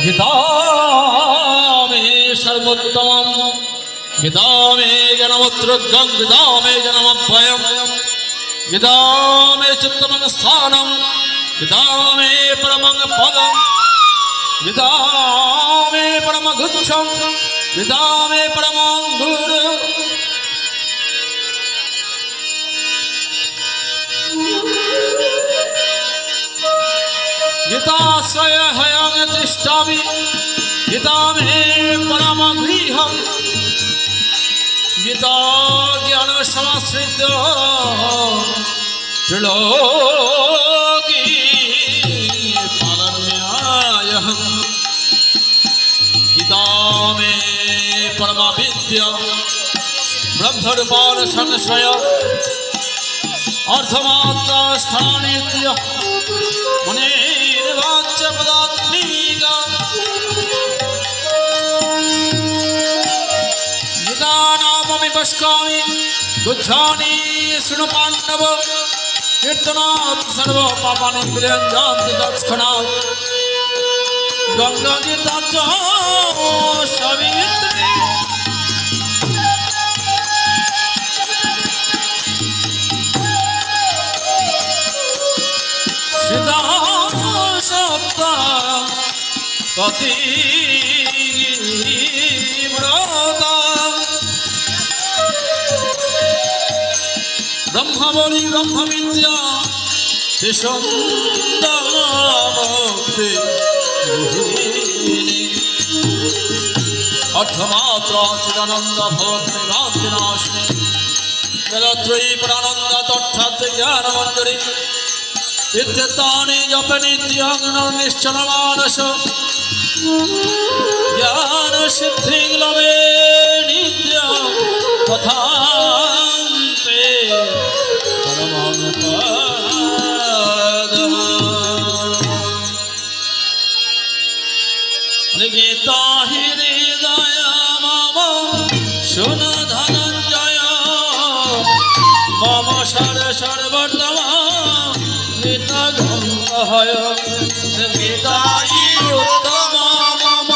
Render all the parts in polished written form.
गीता मे सर्वोत्तमं गीता मे जनमोत्तरगं गीता मे जनमभयं गीता मे चित्तमं स्थानं गीता मे परमं पदं गीता मे परमगुच्छं गीता मे परमं गुरु गीताश्रय हयं तिष्ठामि गीता मे परमगृहं गीता ज्ञान समाश्रित्य त्रिलोकी पालन्यायहं गीता मे परमविद्या ब्रह्मरूपान् संश्रय अर्थमात्रा स्थानित्य मुनिर्वाच्य पदात्मिका गीता नाममि पश्कामि गुच्छानि शृणु पाण्डव कीर्तनात् सर्व पापानि विरञ्जन्ति तत्क्षणात् गंगा गीता च सावित्री सीता सप्ता पतिव्रता ब्रह्मबली ब्रह्मविद्या मुक्ति अर्थमात्रा चिदानंद भवद्भ्रान्तिनाशिनी वेदत्रयी प्रानंद तत्थात् ज्ञानमञ्जरी इत्येतानि जप नित्यं निश्चलमानस ज्ञानसिद्धिं लभे नित्यं तथान्ते परमं पदम् गीता हि हृदय मम शृण धनञ्जय मम सर्ववर्तमान गीता गंगाय गीता हि उत्तम मम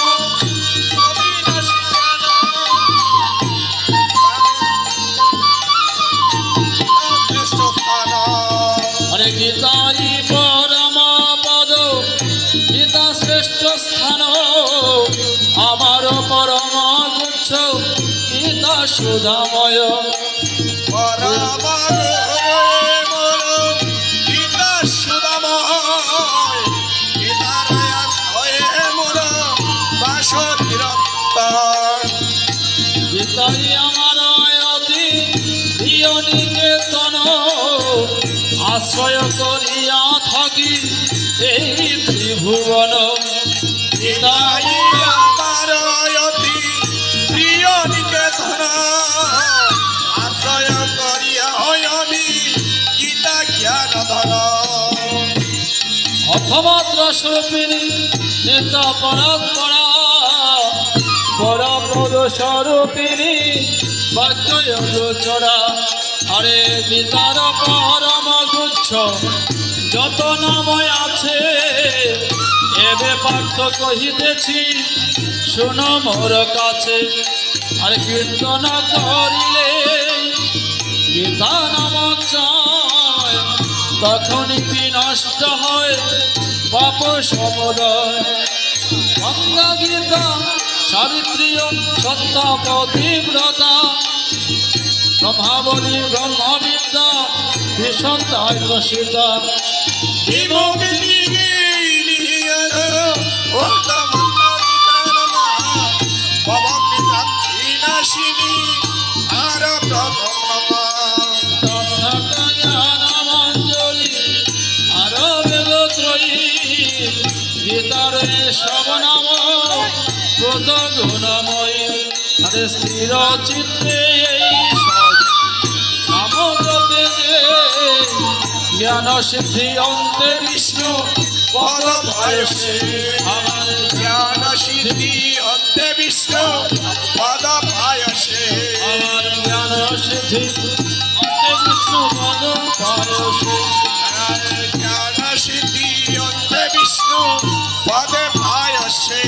अरे गीता हि परम पद गीता श्रेष्ठ स्थान आमार परम गुच्छ गीता सुधामय गीताई आमार अति प्रिय निकेतन आश्रय करिया थाकी एई त्रिभुवन गीताई आमार अति प्रिय निकेतन आश्रय करिया हयनि गीता ज्ञान धन अथमात्र स्वरूपिणी नेता परात्परा परपद स्वरूपिणी वाक्यगोचरा अरे गीतार परम गुच्छ যত নাম আছে এবে পার্থ কহিতেছি শোনো মোর কাছে আর কীর্তন করিলে গীতা নামক চায় তখনই বিনষ্ট হয় পাপ সমুদয় গঙ্গা গীতা সাবিত্রী সত্তা পতিব্রতা ব্রহ্মাবলী ব্রহ্মবিদ্যা ভীষণতায় প্রসিতা গীতার সব নাম কত গুণময় আরে স্থির চিত্তে নামগ্রতে জ্ঞান সিদ্ধি অন্তে বিষ্ণু পদ পায়সে আমার জ্ঞান সিদ্ধি অন্তে বিষ্ণু পদ পায়সে আমার জ্ঞান সিদ্ধি অন্তে বিষ্ণু পদ পায়সে জ্ঞান সিদ্ধি অন্তে বিষ্ণু পদে পায়সে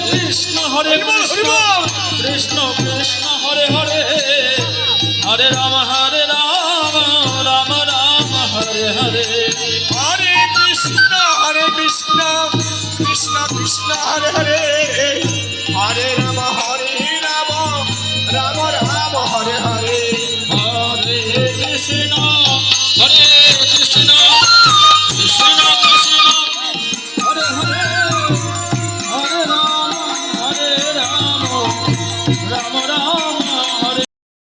কৃষ্ণ হরে হরি বল, হরি কৃষ্ণ বল। কৃষ্ণ কৃষ্ণ হরে হরে হরে রাম